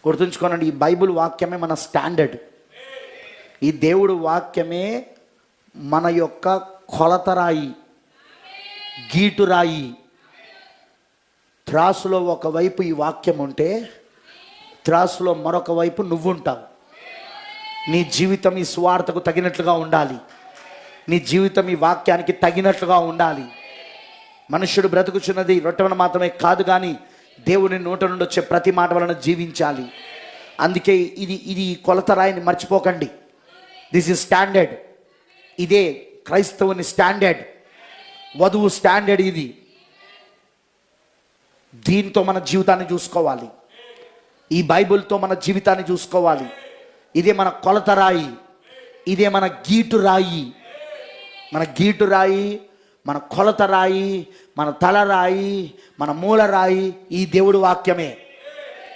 గుర్తుంచుకోనండి, ఈ బైబిల్ వాక్యమే మన స్టాండర్డ్. ఈ దేవుడు వాక్యమే మన యొక్క కొలతరాయి, గీటురాయి. త్రాసులో ఒకవైపు ఈ వాక్యం ఉంటే త్రాసులో మరొక వైపు నువ్వుంటావు. నీ జీవితం ఈ సువార్తకు తగినట్లుగా ఉండాలి. నీ జీవితం ఈ వాక్యానికి తగినట్లుగా ఉండాలి. మనుష్యుడు బ్రతుకుచున్నది రొట్టెన మాత్రమే కాదు, కానీ దేవుని నోట నుండి వచ్చే ప్రతి మాట వలన జీవించాలి. అందుకే ఇది కొలతరాయిని మర్చిపోకండి. This is standard. ఇదే క్రైస్తవుని స్టాండర్డ్, వధువు స్టాండర్డ్ ఇది. దీంతో మన జీవితాన్ని చూసుకోవాలి. ఈ బైబిల్తో మన జీవితాన్ని చూసుకోవాలి. ఇదే మన కొలతరాయి, ఇదే మన గీటురాయి. మన గీటురాయి, మన కొలతరాయి, మన తలరాయి, మన మూలరాయి ఈ దేవుడు వాక్యమే.